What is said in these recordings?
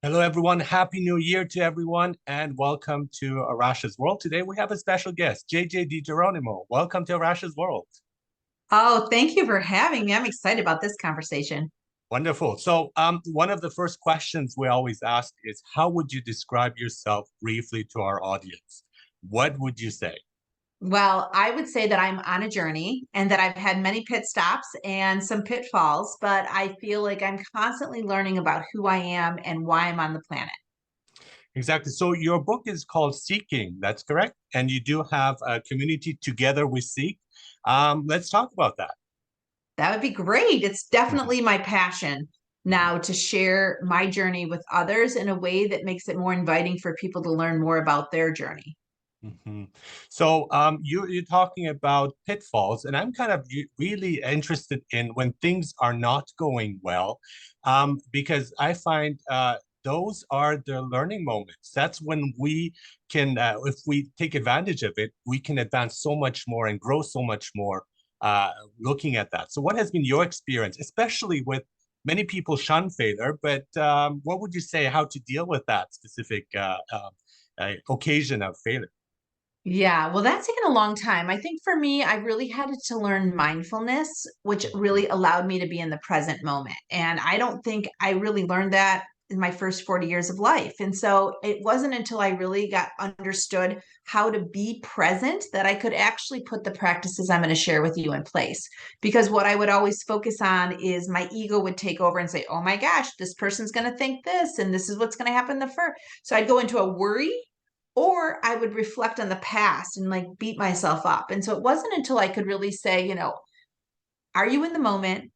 Hello, everyone. Happy New Year to everyone, and welcome to Arash's World. Today, we have a special guest, JJ DiGeronimo. Welcome to Arash's World. Oh, thank you for having me. I'm excited about this conversation. Wonderful. So, one of the first questions we always ask is, how would you describe yourself briefly to our audience? What would you say? Well, I would say that I'm on a journey and that I've had many pit stops and some pitfalls, but I feel like I'm constantly learning about who I am and why I'm on the planet. Exactly. So, your book is called Seeking. That's correct, and you do have a community together we seek. Let's talk about that. That would be great. It's Mhm, definitely my passion mhm. now to share my journey with others in a way that makes it more inviting for people to learn more about their journey. So you're talking about pitfalls, and I'm kind of really interested in when things are not going well, because I find those are the learning moments. That's when we can, if we take advantage of it, we can advance so much more and grow so much more. Looking at that. So, what has been your experience, especially with many people shun failure, but what would you say how to deal with that specific occasion of failure? Yeah, well, that's taken a long time. I think for me, I really had to learn mindfulness, which really allowed me to be in the present moment. And I don't think I really learned that in my first 40 years of life. And so it wasn't until I really got understood how to be present that I could actually put the practices I'm going to share with you in place. Because what I would always focus on is my ego would take over and say, oh my gosh, this person's going to think this, and this is what's going to happen the first. So I'd go into a worry or I would reflect on the past and like beat myself up. And so it wasn't until I could really say, are you in the moment?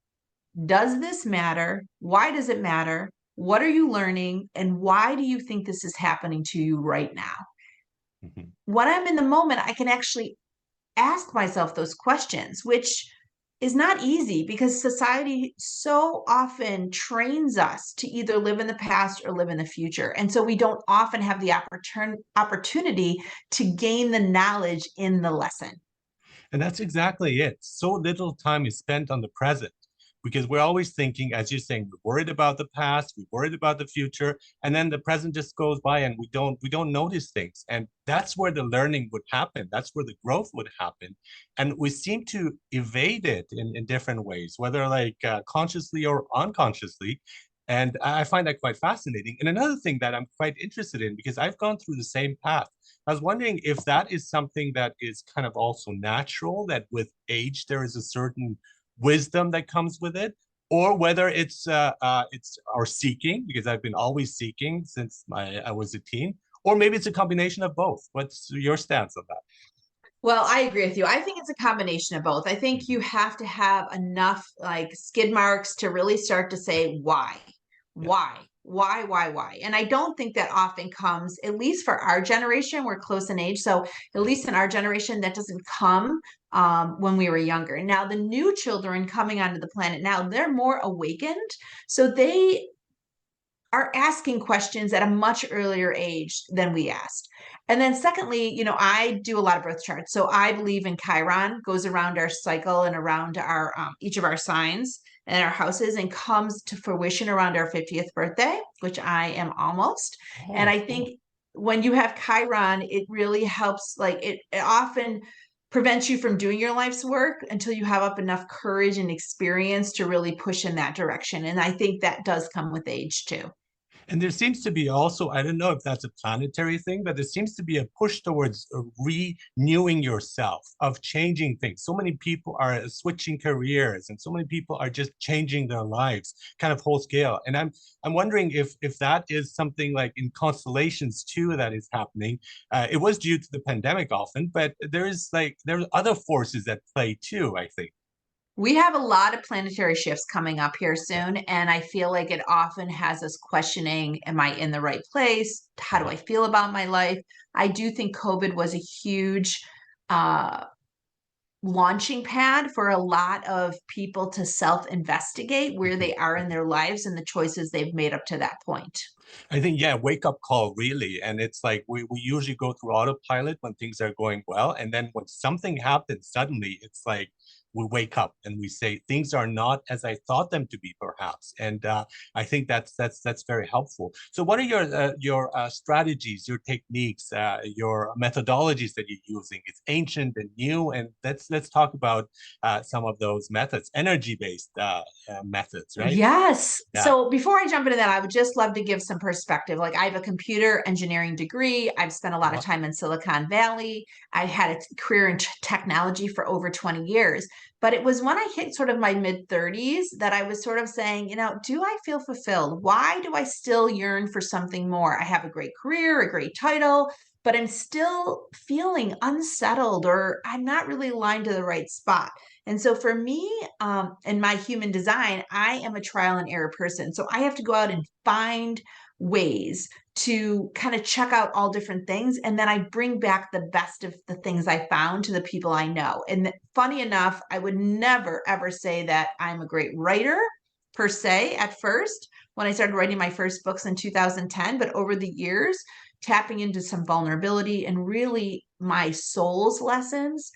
Does this matter? Why does it matter? What are you learning? And why do you think this is happening to you right now? Mhm. When I'm in the moment, I can actually ask myself those questions, which is not easy because society so often trains us to either live in the past or live in the future. And so we don't often have the opportunity to gain the knowledge in the lesson. And that's exactly it. So little time is spent on the present because we're always thinking, as you're saying, we're worried about the past, we're worried about the future, and then the present just goes by and we don't notice things. And that's where the learning would happen. That's where the growth would happen. And we seem to evade it in different ways, whether like consciously or unconsciously. And I find that quite fascinating. And another thing that I'm quite interested in, because I've gone through the same path, I was wondering if that is something that is kind of also natural, that with age there is a certain wisdom that comes with it, or whether it's our seeking, because I've been always seeking since I was a teen, or maybe it's a combination of both. What's your stance on that? Well, I agree with you. I think it's a combination of both. I think you have to have enough like skid marks to really start to say why, Yeah. why. And I don't think that often comes, at least for our generation, we're close in age. So at least in our generation, that doesn't come when we were younger. Now, the new children coming onto the planet now, they're more awakened. So they are asking questions at a much earlier age than we asked. And then secondly, I do a lot of birth charts. So I believe in Chiron, goes around our cycle and around our each of our signs and our houses and comes to fruition around our 50th birthday, which I am almost. And Oh, I cool. think when you have Chiron, it really helps, like it often prevents you from doing your life's work until you have up enough courage and experience to really push in that direction. And I think that does come with age too. And there seems to be also, I don't know if that's a planetary thing, but there seems to be a push towards renewing yourself, of changing things. So many people are switching careers, and so many people are just changing their lives, kind of whole scale. And I'm wondering if that is something like in constellations too that is happening. It was due to the pandemic often, but there's other forces at play too, I think. We have a lot of planetary shifts coming up here Yeah. soon, and I feel like it often has us questioning, am I in the right place? How do Uh-huh. I feel about my life? I do think COVID was a huge uh, launching pad for a lot of people to self-investigate where Mhm. they are in their lives and the choices they've made up to that point. I think, yeah, wake up call, really. And it's like we usually go through autopilot when things are going well. And then when something happens, suddenly it's like we wake up and we say things are not as I thought them to be, perhaps. And I think that's very helpful. So, what are your strategies, your techniques, your methodologies that you're using? It's ancient and new, and let's talk about some of those methods, energy-based methods, right? Yes. Yeah. So before I jump into that, I would just love to give some perspective. Like I have a computer engineering degree. I've spent a lot of time in Silicon Valley. I had a career in technology for over 20 years. But it was when I hit sort of my mid 30s that I was sort of saying, do I feel fulfilled? Why do I still yearn for something more? I have a great career, a great title, but I'm still feeling unsettled or I'm not really aligned to the right spot. And so for me, in my human design, I am a trial and error person. So I have to go out and find ways to kind of check out all different things. And then I bring back the best of the things I found to the people I know. And funny enough, I would never, ever say that I'm a great writer per se at first when I started writing my first books in 2010. But over the years, tapping into some vulnerability and really my soul's lessons,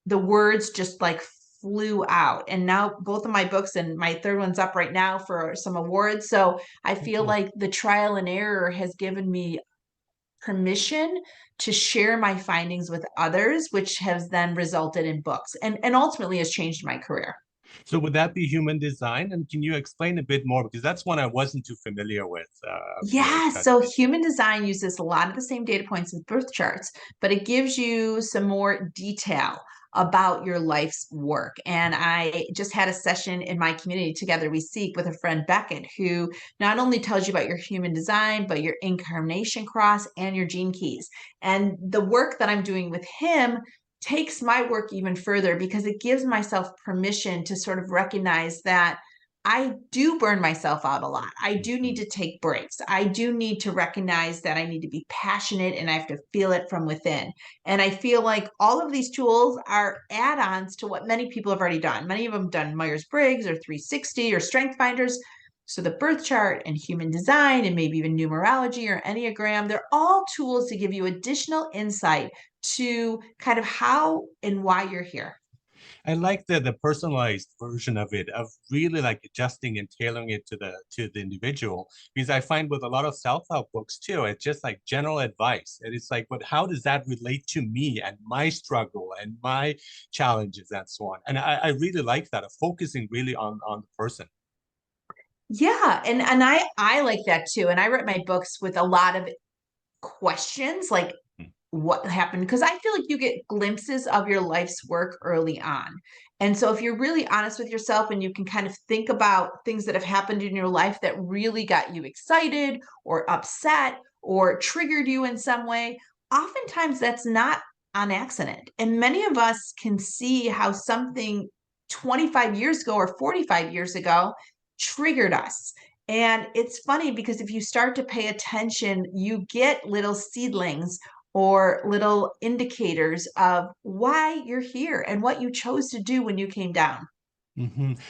the words just like flew out. And now both of my books, and my third one's up right now for some awards. So I feel Cool. like the trial and error has given me permission to share my findings with others, which has then resulted in books and ultimately has changed my career. So would that be human design? And can you explain a bit more? Because that's one I wasn't too familiar with before I Yeah, studied so it. human design uses a lot of the same data points as birth charts, but it gives you some more detail about your life's work. And I just had a session in my community Together We Seek with a friend Beckett, who not only tells you about your human design, but your incarnation cross and your gene keys. And the work that I'm doing with him takes my work even further because it gives myself permission to sort of recognize that I do burn myself out a lot. I do need Mhm. to take breaks. I do need to recognize that I need to be passionate and I have to feel it from within. And I feel like all of these tools are add ons to what many people have already done. Many of them done Myers Briggs or 360 or Strength Finders. So the birth chart and human design and maybe even numerology or Enneagram, they're all tools to give you additional insight to kind of how and why you're here. I like the personalized version of it, of really like adjusting and tailoring it to the individual. Because I find with a lot of self-help books too, it's just like general advice. And it's like, but how does that relate to me and my struggle and my challenges and so on? And I really like that of focusing really on the person. Yeah, and I like that too. And I write my books with a lot of questions like what happened because I feel like you get glimpses of your life's work early on. And so if you're really honest with yourself and you can kind of think about things that have happened in your life that really got you excited or upset or triggered you in some way, oftentimes that's not on accident. And many of us can see how something 25 years ago or 45 years ago triggered us. And it's funny because if you start to pay attention, you get little seedlings or little indicators of why you're here and what you chose to do when you came down.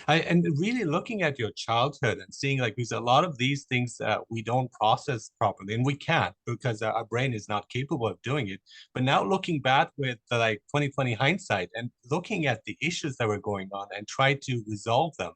And really looking at your childhood and seeing like there's a lot of these things we don't process properly, and we can't because our brain is not capable of doing it. But now looking back with like 2020 hindsight and looking at the issues that were going on and try to resolve them,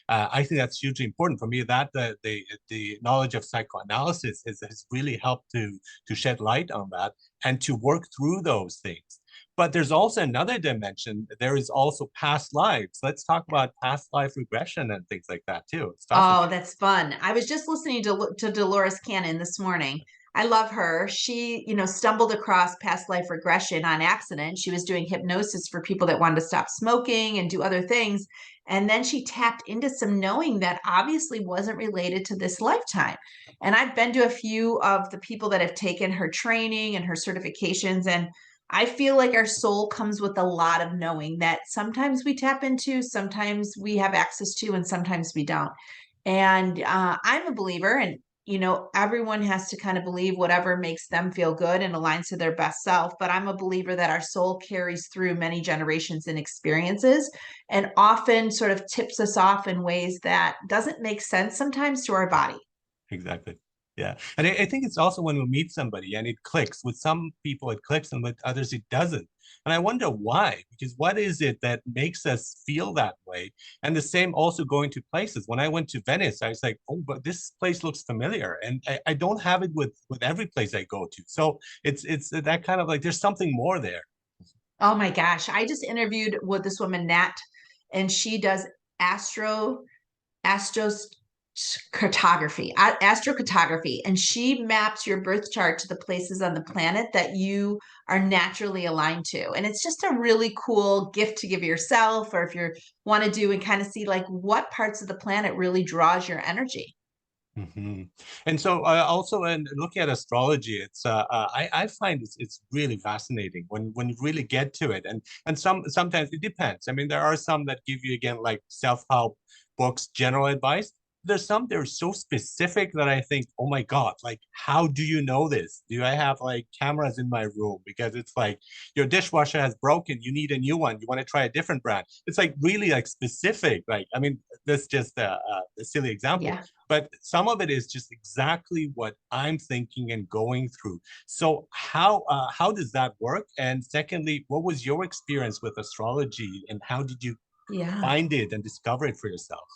I think that's hugely important for me. That the knowledge of psychoanalysis has really helped to shed light on that and to work through those things. But there's also another dimension. There is also past lives. Let's talk about past life regression and things like that too. It's Oh, fascinating. that's fun. I was just listening to Dolores Cannon this morning. I love her. She, stumbled across past life regression on accident. She was doing hypnosis for people that wanted to stop smoking and do other things. And then she tapped into some knowing that obviously wasn't related to this lifetime. And I've been to a few of the people that have taken her training and her certifications. And I feel like our soul comes with a lot of knowing that sometimes we tap into, sometimes we have access to, and sometimes we don't. And I'm a believer, and everyone has to kind of believe whatever makes them feel good and aligns to their best self. But I'm a believer that our soul carries through many generations and experiences, and often sort of tips us off in ways that doesn't make sense sometimes to our body. Exactly. Yeah. And I think it's also when we meet somebody and it clicks. With some people it clicks and with others it doesn't. And I wonder why, because what is it that makes us feel that way? And the same also going to places. When I went to Venice, I was like, oh, but this place looks familiar. And I don't have it with every place I go to. So it's that kind of like there's something more there. Oh my gosh. I just interviewed with this woman, Nat, and she does astro astrocartography, and she maps your birth chart to the places on the planet that you are naturally aligned to. And it's just a really cool gift to give yourself, or if you want to do and kind of see like what parts of the planet really draws your energy. Hmm. And so also in looking at astrology, I find it's really fascinating when you really get to it. And sometimes it depends. I mean, there are some that give you again like self-help books, general advice. There's some that are so specific that I think, oh my God, like how do you know this? Do I have like cameras in my room? Because it's like your dishwasher has broken, you need a new one. You want to try a different brand. It's like really like specific. Like, I mean, that's just a silly example, Yeah. but some of it is just exactly what I'm thinking and going through. So how does that work? And secondly, what was your experience with astrology, and how did you Yeah. find it and discover it for yourself?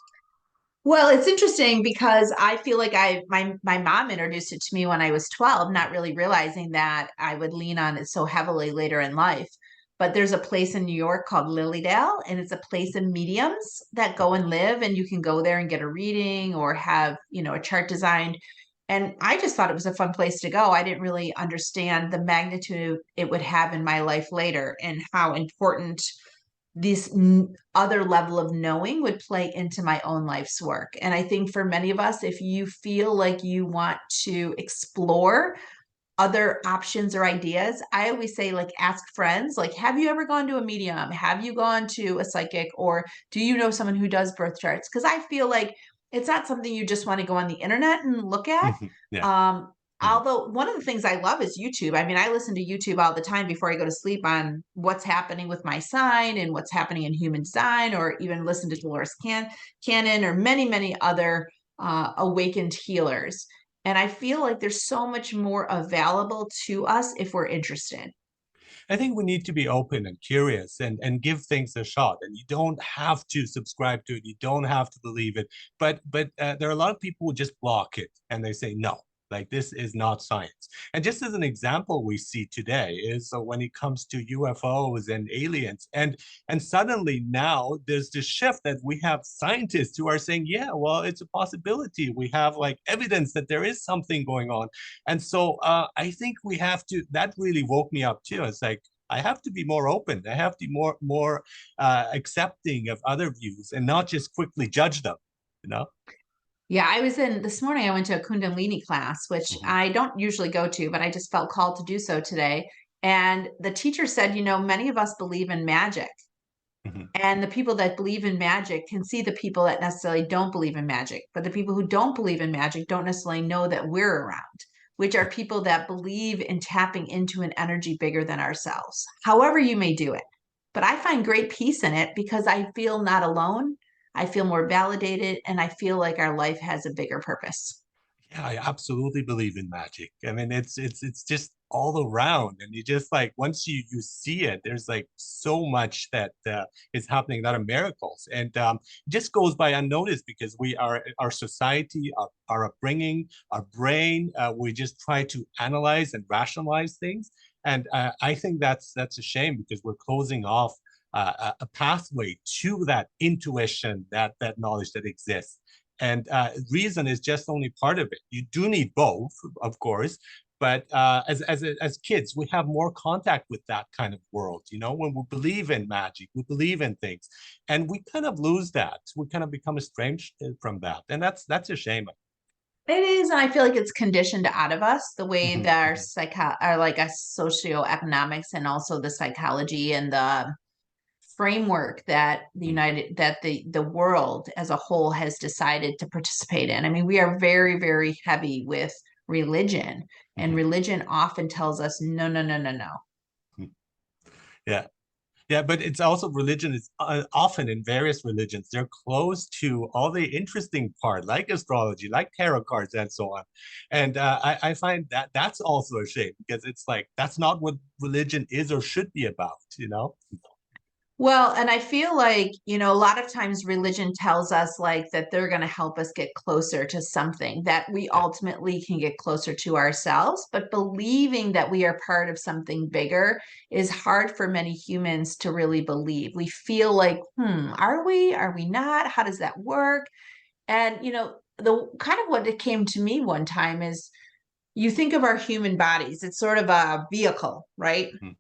Well, it's interesting because I feel like my mom introduced it to me when I was 12, not really realizing that I would lean on it so heavily later in life. But there's a place in New York called Lilydale, and it's a place of mediums that go and live, and you can go there and get a reading or have, a chart designed. And I just thought it was a fun place to go. I didn't really understand the magnitude it would have in my life later and how important this other level of knowing would play into my own life's work. And I think for many of us, if you feel like you want to explore other options or ideas, I always say, like, ask friends, like, have you ever gone to a medium? Have you gone to a psychic? Or do you know someone who does birth charts? Because I feel like it's not something you just want to go on the internet and look at. Yeah. Um, Mhm. Although one of the things I love is YouTube. I mean, I listen to YouTube all the time before I go to sleep on what's happening with my sign and what's happening in human design, or even listen to Cannon or many, many other awakened healers. And I feel like there's so much more available to us if we're interested. I think we need to be open and curious and give things a shot. And you don't have to subscribe to it. You don't have to believe it. But there are a lot of people who just block it and they say no. Like this is not science. And just as an example, we see today is when it comes to UFOs and aliens, and suddenly now there's this shift that we have scientists who are saying, yeah, well, it's a possibility. We have like evidence that there is something going on. And so I think we have to, that really woke me up too. It's like, I have to be more open. I have to be more accepting of other views and not just quickly judge them, you know? Yeah, I was in this morning, I went to a Kundalini class, which Mhm, I don't usually go to, but I just felt called to do so today. And the teacher said, many of us believe in magic. mhm. And the people that believe in magic can see the people that necessarily don't believe in magic. But the people who don't believe in magic don't necessarily know that we're around, which are people that believe in tapping into an energy bigger than ourselves, however you may do it. But I find great peace in it because I feel not alone. I feel more validated, and I feel like our life has a bigger purpose. Yeah, I absolutely believe in magic. I mean, it's just all around, and you just like once you see it, there's like so much that is happening that are miracles, and it just goes by unnoticed because we are our society, our upbringing, our brain, we just try to analyze and rationalize things, and I think that's a shame because we're closing off a pathway to that intuition, that knowledge that exists. And reason is just only part of it. You do need both, of course, but as kids, we have more contact with that kind of world. You know, when we believe in magic, we believe in things, and we kind of lose that. We kind of become estranged from that, and that's a shame. It is, and I feel like it's conditioned out of us the way Mhm, that our mhm, our like a socioeconomics and also the psychology and the framework that the world as a whole has decided to participate in. I mean, we are very, very heavy with religion, and mhm, religion often tells us no, no, no, no, no. mhm. Yeah. Yeah, but it's also religion is often in various religions, they're close to all the interesting part, like astrology, like tarot cards, and so on. And I find that that's also a shame because it's like that's not what religion is or should be about, you know? Well, and I feel like, a lot of times religion tells us like that they're going to help us get closer to something that we Yeah. ultimately can get closer to ourselves. But believing that we are part of something bigger is hard for many humans to really believe. We feel like, are we? Are we not? How does that work? And, the kind of what it came to me one time is you think of our human bodies, it's sort of a vehicle, right? Mhm.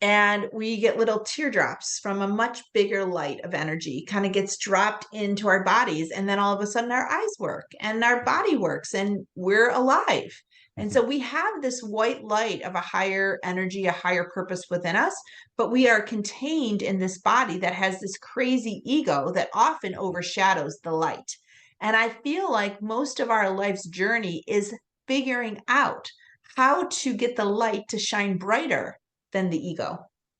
And we get little teardrops from a much bigger light of energy kind of gets dropped into our bodies, and then all of a sudden our eyes work and our body works and we're alive. And Mhm. so we have this white light of a higher energy, a higher purpose within us, but we are contained in this body that has this crazy ego that often Mhm. overshadows the light. And I feel like most of our life's journey is figuring out how to get the light to shine brighter than the ego.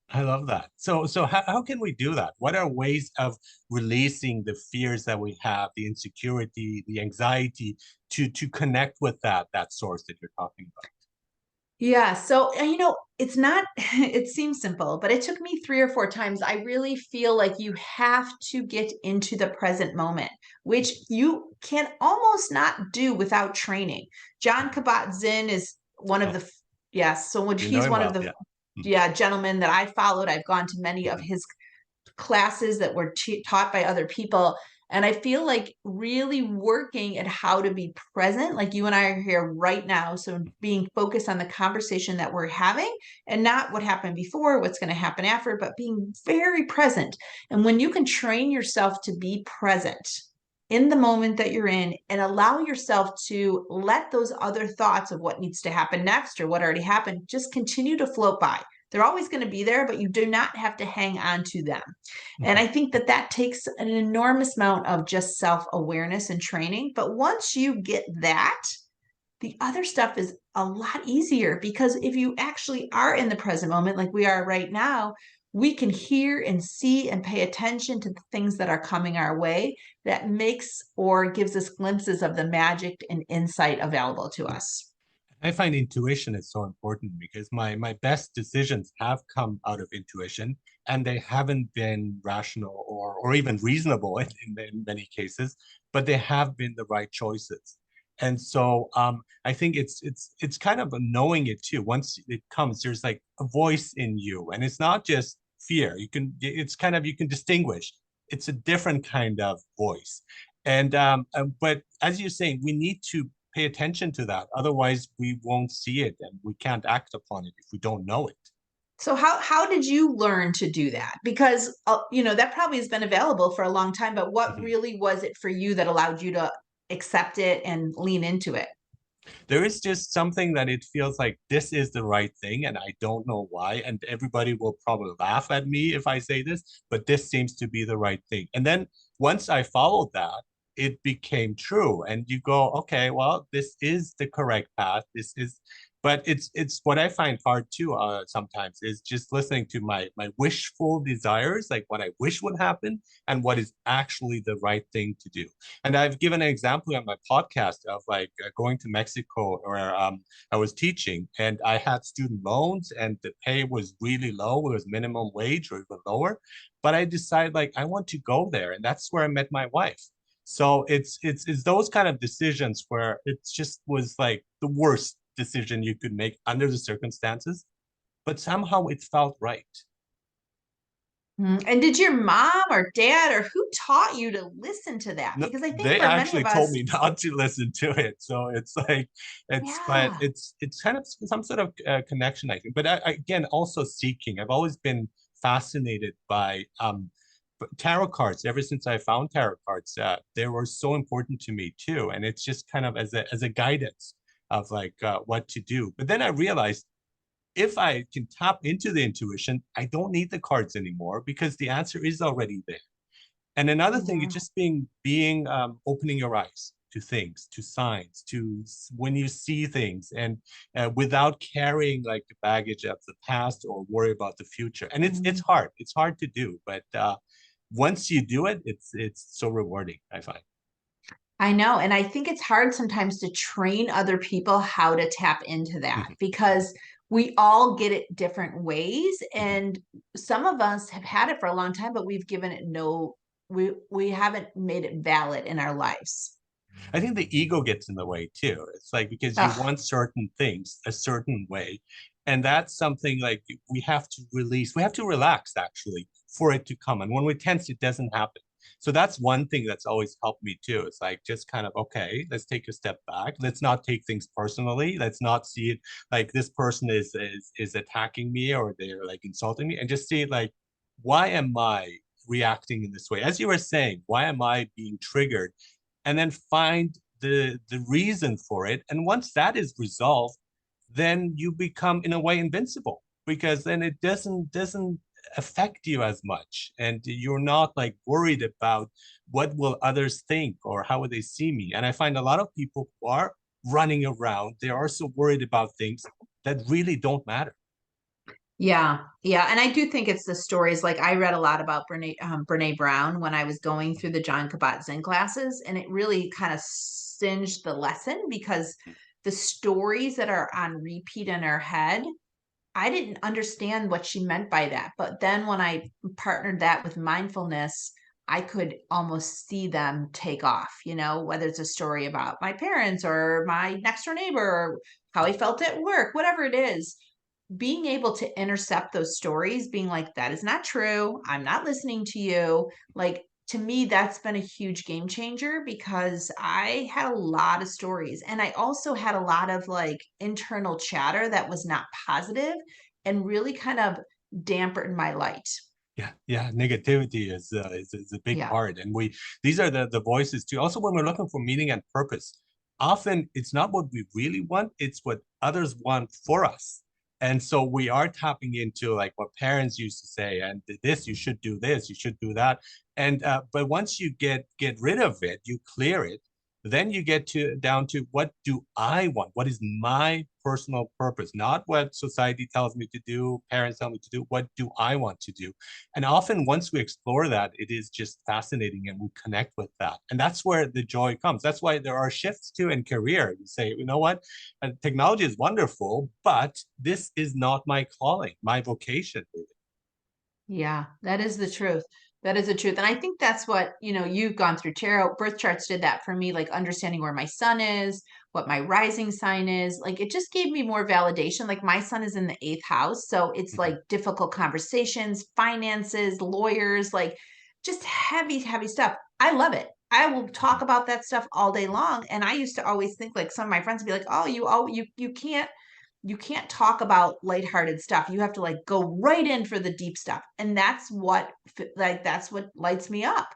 I love that. So how can we do that? What are ways of releasing the fears that we have, the insecurity, the anxiety to connect with that source that you're talking about? Yeah. So, it's not, it seems simple, but it took me 3 or 4 times. I really feel like you have to get into the present moment, which you can almost not do without training. John Mhm. Kabat-Zinn is one of Oh, the, yes. So when you know he's him one of well, the, yeah. Mhm. yeah, gentlemen that I followed, I've gone to many of Mhm. his classes that were taught by other people. And I feel like really working at how to be present, like you and I are here right now. So being focused on the conversation that we're having and not what happened before, what's going to happen after, but being very present. And when you can train yourself to be present in the moment that you're in and allow yourself to let those other thoughts of what needs to happen next or what already happened just continue to float by. They're always going to be there, but you do not have to hang on to them. And Mhm. I think that that takes an enormous amount of just self awareness and training. But once you get that, the other stuff is a lot easier because if you actually are in the present moment, like we are right now, we can hear and see and pay attention to the things that are coming our way that makes or gives us glimpses of the magic and insight available to us. I find intuition is so important because my best decisions have come out of intuition and they haven't been rational or even reasonable in many cases, but they have been the right choices. And so I think it's kind of a knowing it too. Once it comes, there's like a voice in you, and it's not just fear. It's kind of you can distinguish. It's a different kind of voice. And but as you're saying, we need to pay attention to that. Otherwise, we won't see it and we can't act upon it if we don't know it. So how did you learn to do that? Because that probably has been available for a long time, but what Mhm. really was it for you that allowed you to accept it and lean into it? There is just something that it feels like this is the right thing, and I don't know why. And everybody will probably laugh at me if I say this, but this seems to be the right thing. And then once I followed that, it became true. And you go, okay, well, this is the correct path. This is, but it's what I find hard too, sometimes is just listening to my wishful desires, like what I wish would happen, and what is actually the right thing to do. And I've given an example on my podcast of like going to Mexico where I was teaching and I had student loans and the pay was really low. It was minimum wage or even lower. But I decided like I want to go there. And that's where I met my wife. So it's those kind of decisions where it just was like the worst decision you could make under the circumstances, but somehow it felt right. And did your mom or dad or who taught you to listen to that? No, Because I think they for many actually of told us, me not to listen to it. So it's like but yeah. it's kind of some sort of connection, I think. But again, also seeking. I've always been fascinated by tarot cards. Ever since I found tarot cards, they were so important to me too. And it's just kind of as a guidance of like what to do. But then I realized if I can tap into the intuition, I don't need the cards anymore because the answer is already there. And another thing is Yeah. just being opening your eyes. to things, to signs, when you see things, and without carrying like the baggage of the past or worry about the future. And it's Mhm. hard. It's hard to do, but once you do it, it's so rewarding, I find. I know. And I think it's hard sometimes to train other people how to tap into that Mhm, because we all get it different ways. mhm. And some of us have had it for a long time, but we've given it no, we haven't made it valid in our lives. I think the ego gets in the way too. It's like because you Ugh, want certain things a certain way. And that's something like we have to release, we have to relax actually for it to come. And when we tense, it doesn't happen. So that's one thing that's always helped me too. It's like just kind of, okay, let's take a step back. Let's not take things personally. Let's not see it like this person is attacking me or they're like insulting me, and just see it like, why am I reacting in this way? As you were saying, why am I being triggered? And then find the reason for it. And once that is resolved, then you become in a way invincible, because then it doesn't affect you as much, and you're not like worried about what will others think or how will they see me. And I find a lot of people who are running around, they are so worried about things that really don't matter. yeah, yeah, and I do think it's the stories. Like I read a lot about Brene Brown when I was going through the John Kabat-Zinn classes, and it really kind of singed the lesson because the stories that are on repeat in our head, I didn't understand what she meant by that. But then when I partnered that with mindfulness, I could almost see them take off, whether it's a story about my parents or my next door neighbor or how I felt at work, whatever it is, being able to intercept those stories, being like, that is not true. I'm not listening to you. Like, to me, that's been a huge game changer because I had a lot of stories and I also had a lot of like internal chatter that was not positive and really kind of dampened my light. Yeah, negativity is a big Yeah. part, and we these are the voices too. Also, when we're looking for meaning and purpose, often it's not what we really want; it's what others want for us. And so we are tapping into like what parents used to say, and this you should do this, you should do that. And but once you get rid of it, you clear it, then you get to down to what do I want? What is my personal purpose? Not what society tells me to do, parents tell me to do. What do I want to do? And often, once we explore that, it is just fascinating and we connect with that. And that's where the joy comes. That's why there are shifts too in career. You say, you know what? Technology is wonderful, but this is not my calling, my vocation. Yeah, that is the truth. That is the truth. And I think that's what, you've gone through tarot. Birth charts did that for me, like understanding where my sun is, what my rising sign is. Like it just gave me more validation. Like my sun is in the eighth house. So it's like Mhm. difficult conversations, finances, lawyers, like just heavy, heavy stuff. I love it. I will talk Mhm. about that stuff all day long. And I used to always think like some of my friends would be like, oh, you can't talk about lighthearted stuff. You have to like go right in for the deep stuff. And that's what lights me up.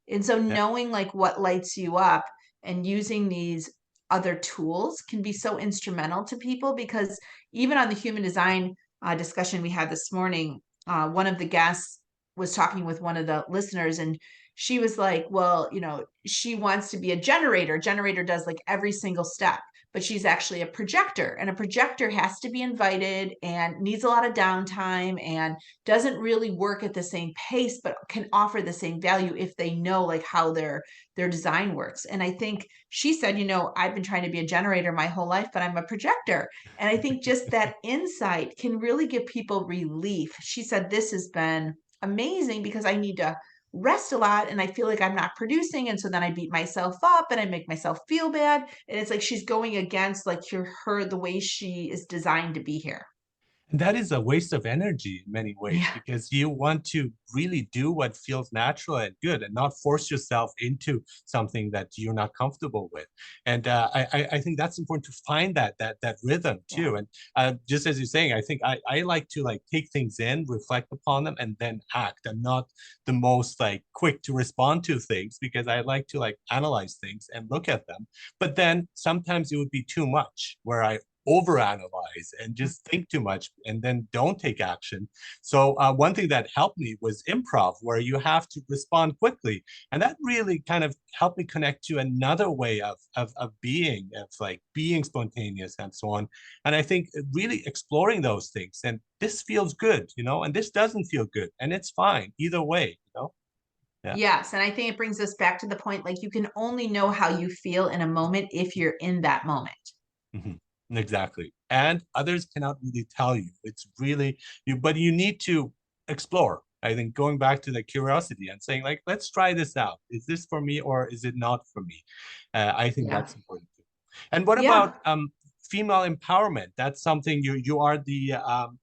And so Yeah. knowing like what lights you up and using these other tools can be so instrumental to people because even on the human design discussion we had this morning, one of the guests was talking with one of the listeners and she was like, well, she wants to be a generator. Generator does like every single step, but she's actually a projector, and a projector has to be invited and needs a lot of downtime and doesn't really work at the same pace but can offer the same value if they know like how their design works. And I think she said, I've been trying to be a generator my whole life, but I'm a projector. And I think just that insight can really give people relief. She said, this has been amazing because I need to rest a lot and I feel like I'm not producing. And so then I beat myself up and I make myself feel bad. And it's like she's going against like the way she is designed to be here. And that is a waste of energy in many ways, Yeah. because you want to really do what feels natural and good and not force yourself into something that you're not comfortable with. And I think that's important to find that rhythm Yeah. too. And just as you're saying, I think I like to like take things in, reflect upon them, and then act. I'm not the most like quick to respond to things because I like to like analyze things and look at them. But then sometimes it would be too much where I overanalyze and just think too much and then don't take action. So one thing that helped me was improv, where you have to respond quickly. And that really kind of helped me connect to another way of being, of like being spontaneous and so on. And I think really exploring those things, and this feels good, and this doesn't feel good, and it's fine either way. Yeah. Yes, and I think it brings us back to the point, like, you can only know how you feel in a moment if you're in that moment. Mhm. Exactly. And others cannot really tell you. It's really but you need to explore. I think going back to the curiosity and saying, like, let's try this out. Is this for me or is it not for me? I think Yeah. that's important too. And what about Yeah. female empowerment? That's something you are the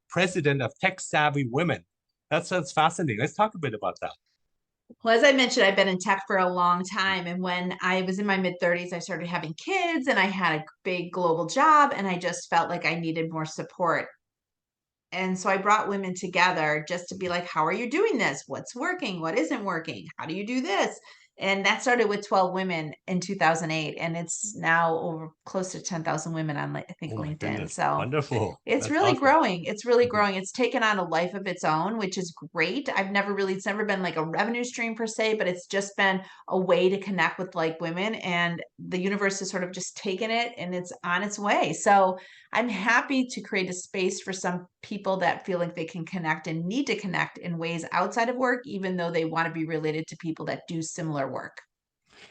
president of Tech Savvy Women. That's fascinating. Let's talk a bit about that. Well, as I mentioned, I've been in tech for a long time. And when I was in my mid 30s, I started having kids and I had a big global job and I just felt like I needed more support. And so I brought women together just to be like, how are you doing this? What's working? What isn't working? How do you do this? And that started with 12 women in 2008. And it's now over close to 10,000 women on, I think, Oh my LinkedIn. goodness. So Wonderful. it's That's really awesome. growing. It's really Mhm. growing. It's taken on a life of its own, which is great. It's never been like a revenue stream per se, but it's just been a way to connect with like women. And the universe has sort of just taken it and it's on its way. So I'm happy to create a space for some people that feel like they can connect and need to connect in ways outside of work, even though they want to be related to people that do similar work.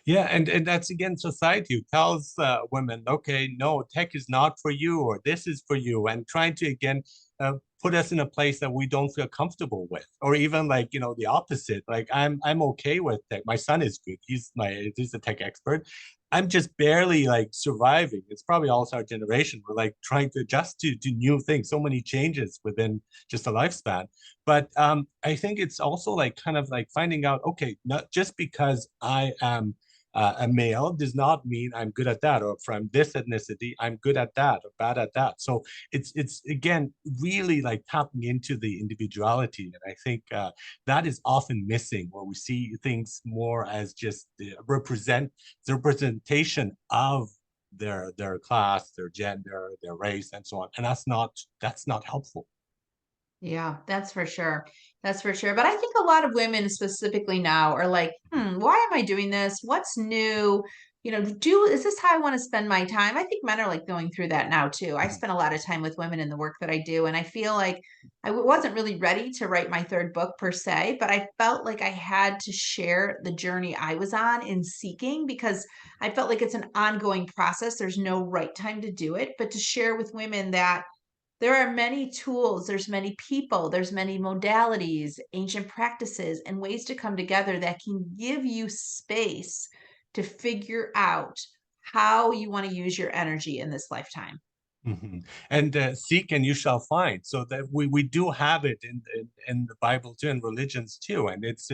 Yeah, and that's again society who tells women, okay, no, tech is not for you, or this is for you, and trying to again put us in a place that we don't feel comfortable with, or even like the opposite. Like I'm okay with tech. My son is good. He's a tech expert. I'm just barely like surviving. It's probably also our generation. We're like trying to adjust to new things. So many changes within just a lifespan. But I think it's also like kind of like finding out, okay, not just because I am a male does not mean I'm good at that, or from this ethnicity, I'm good at that or bad at that. So it's again really like tapping into the individuality, and I think that is often missing, where we see things more as just the representation of their class, their gender, their race, and so on, and that's not helpful. Yeah, that's for sure. That's for sure. But I think a lot of women specifically now are like, Mhm, why am I doing this? What's new? Is this how I want to spend my time? I think men are like going through that now too. I mhm, spend a lot of time with women in the work that I do, and I feel like wasn't really ready to write my third book per se, but I felt like I had to share the journey I was on in seeking because I felt like it's an ongoing process. There's no right time to do it, but to share with women that there are many tools, there's many people, there's many modalities, ancient practices, and ways to come together that can give you space to figure out how you want to use your energy in this lifetime. mhm. And seek and you shall find. So that we do have it in the Bible too, and religions too. And it's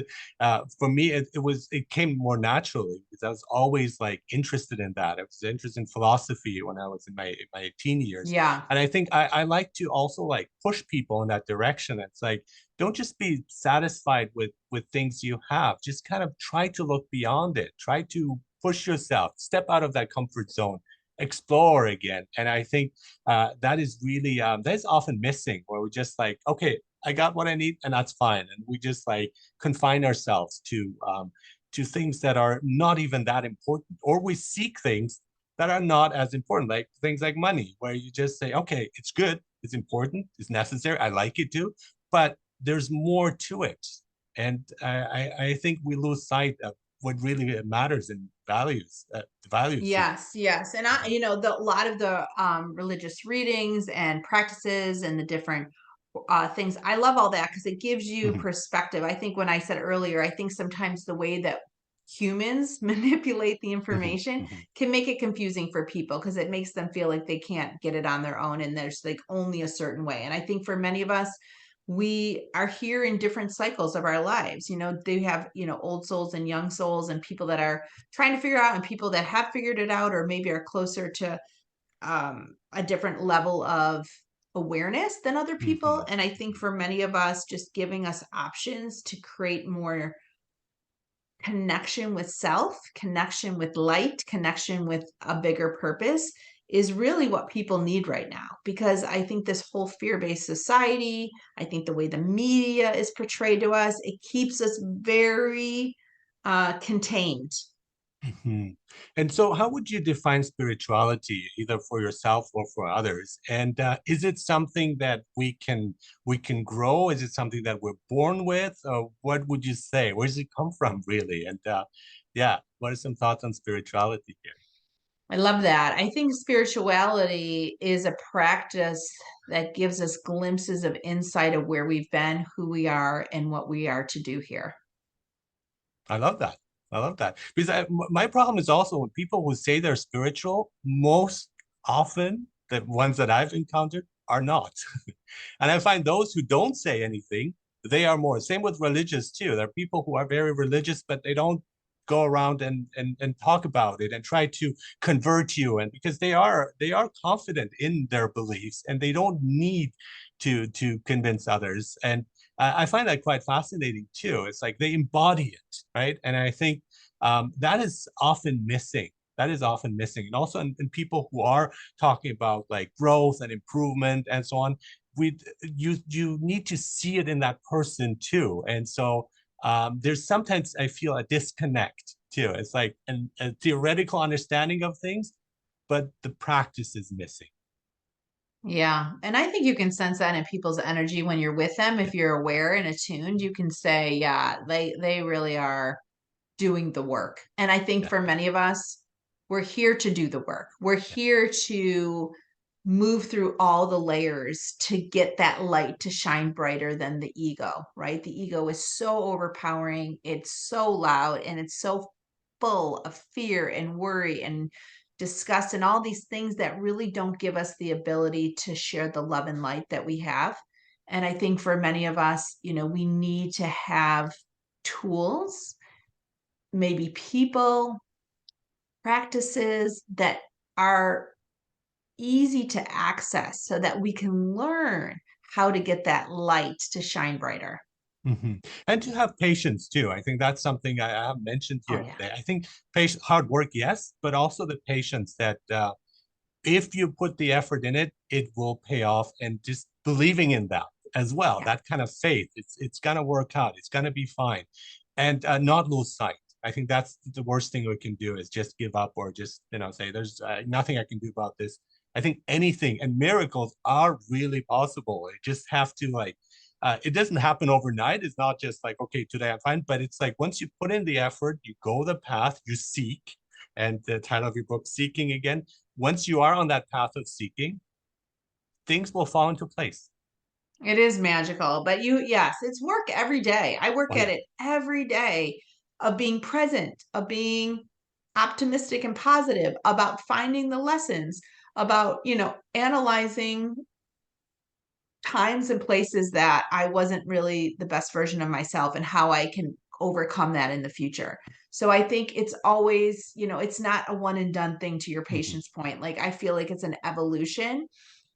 for me, it came more naturally because I was always like interested in that. I was interested in philosophy when I was in my teen years, Yeah. and I think I like to also like push people in that direction. It's like, don't just be satisfied with things you have. Just kind of try to look beyond it. Try to push yourself, step out of that comfort zone, explore again. And I think that is really that is often missing, where we just like, okay, I got what I need and that's fine, and we just like confine ourselves to things that are not even that important, or we seek things that are not as important, like things like money, where you just say, okay, it's good, it's important, it's necessary, I like it too, but there's more to it. And I think we lose sight of what really matters in values, the values system. Yes, yes. And a lot of the religious readings and practices and the different things, I love all that because it gives you Mhm, perspective. I think when I said earlier, I think sometimes the way that humans manipulate the mhm, information mhm, can make it confusing for people because it makes them feel like they can't get it on their own and there's like only a certain way. And I think for many of us, we are here in different cycles of our lives. They have, old souls and young souls and people that are trying to figure out and people that have figured it out or maybe are closer to a different level of awareness than other people. mhm, And I think mhm. for many of us, just giving us options to create more connection with self, connection with light, connection with a bigger purpose is really what people need right now, because I think this whole fear-based society, I think the way the media is portrayed to us, it keeps us very contained. Mhm. And so, how would you define spirituality, either for yourself or for others? And is it something that we can grow? Is it something that we're born with? Or what would you say? Where does it come from, really? And yeah, what are some thoughts on spirituality here? I love that. I think spirituality is a practice that gives us glimpses of insight of where we've been, who we are, and what we are to do here. I love that. I love that because my problem is also when people who say they're spiritual, most often the ones that I've encountered are not. And I find those who don't say anything, they are more. Same with religious too. There are people who are very religious, but they don't go around and talk about it and try to convert you. And because they are confident in their beliefs and they don't need to convince others. And I find that quite fascinating too. It's like they embody it, right? And I think that is often missing. That is often missing. And also in people who are talking about like growth and improvement and so on, we you need to see it in that person too. And so there's sometimes I feel a disconnect too. It's like a theoretical understanding of things, but the practice is missing. Yeah. And I think you can sense that in people's energy when you're with them. Yeah, If you're aware and attuned, you can say, yeah, they really are doing the work. And I think yeah. for many of us, we're here to do the work. We're Yeah. here to move through all the layers to get that light to shine brighter than the ego, right? The ego is so overpowering, it's so loud, and it's so full of fear and worry and disgust and all these things that really don't give us the ability to share the love and light that we have. And I think for many of us, we need to have tools, maybe people, practices that are easy to access so that we can learn how to get that light to shine brighter. And to have patience too. I think that's something I have mentioned Oh, here yeah. today. I think patience, hard work, yes, but also the patience that if you put the effort in it, it will pay off. And just believing in that as well, Yeah. that kind of faith, it's gonna work out. It's gonna be fine, and not lose sight. I think that's the worst thing we can do is just give up or just say there's nothing I can do about this. I think anything and miracles are really possible. You just have to like. It doesn't happen overnight. It's not just like, okay, today I'm fine. But it's like once you put in the effort, you go the path, you seek, and the title of your book, Seeking Again, once you are on that path of seeking, things will fall into place. It is magical, but yes, it's work every day. I work Oh at yeah. it every day of being present, of being optimistic and positive, about finding the lessons, about, analyzing times and places that I wasn't really the best version of myself and how I can overcome that in the future. So I think it's always, it's not a one and done thing to your Mhm. patient's point. Like I feel like it's an evolution,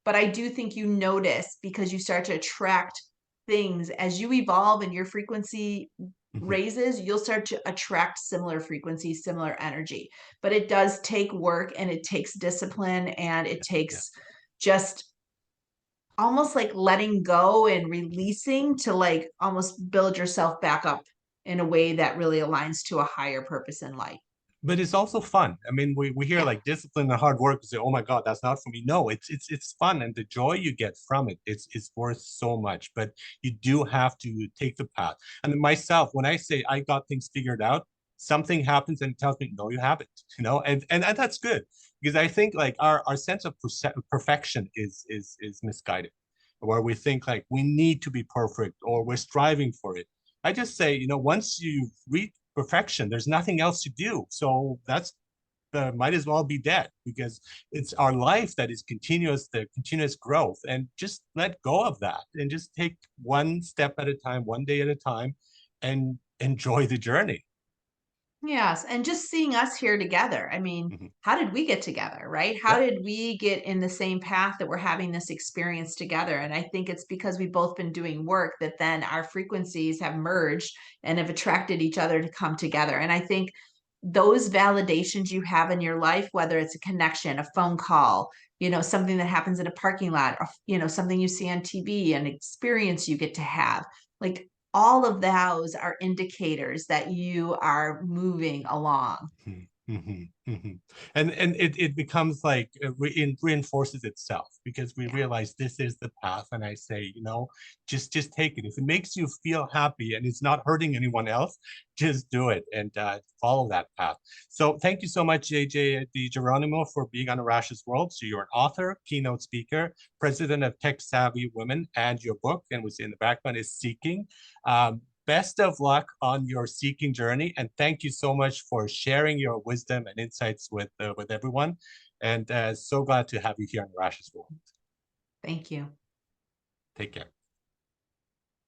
but I do think you notice because you start to attract things as you evolve and your frequency Mhm. raises, you'll start to attract similar frequencies, similar energy. But it does take work and it takes discipline and it Yeah, yeah. takes just almost like letting go and releasing to like almost build yourself back up in a way that really aligns to a higher purpose in life. But it's also fun. I mean, we hear Yeah. like discipline and hard work and say, oh my God, that's not for me. No, it's fun and the joy you get from it, it's worth so much. But you do have to take the path. And myself, when I say I got things figured out, something happens and it tells me, no, you haven't, and that's good because I think like our sense of perfection is misguided, where we think like we need to be perfect or we're striving for it. I just say, once you reach perfection, there's nothing else to do. So that's might as well be dead because it's our life that is continuous, the continuous growth, and just let go of that and just take one step at a time, one day at a time, and enjoy the journey. Yes, and just seeing us here together. I mean, Mhm. how did we get together, right? How Yeah. did we get in the same path that we're having this experience together? And I think it's because we've both been doing work that then our frequencies have merged and have attracted each other to come together. And I think those validations you have in your life, whether it's a connection, a phone call, something that happens in a parking lot, or, something you see on TV, an experience you get to have, like all of those are indicators that you are moving along. Mhm, mhm, mhm. And it becomes like it reinforces itself because we Yeah. realize this is the path, and I say, just take it. If it makes you feel happy and it's not hurting anyone else, just do it and follow that path. So thank you so much, JJ DiGeronimo, for being on Arash's World. So you're an author, keynote speaker, president of Tech Savvy Women, and your book, and we see in the background, is Seeking. Best of luck on your seeking journey, and thank you so much for sharing your wisdom and insights with everyone. And so glad to have you here on Rash's World. Thank you. Take care.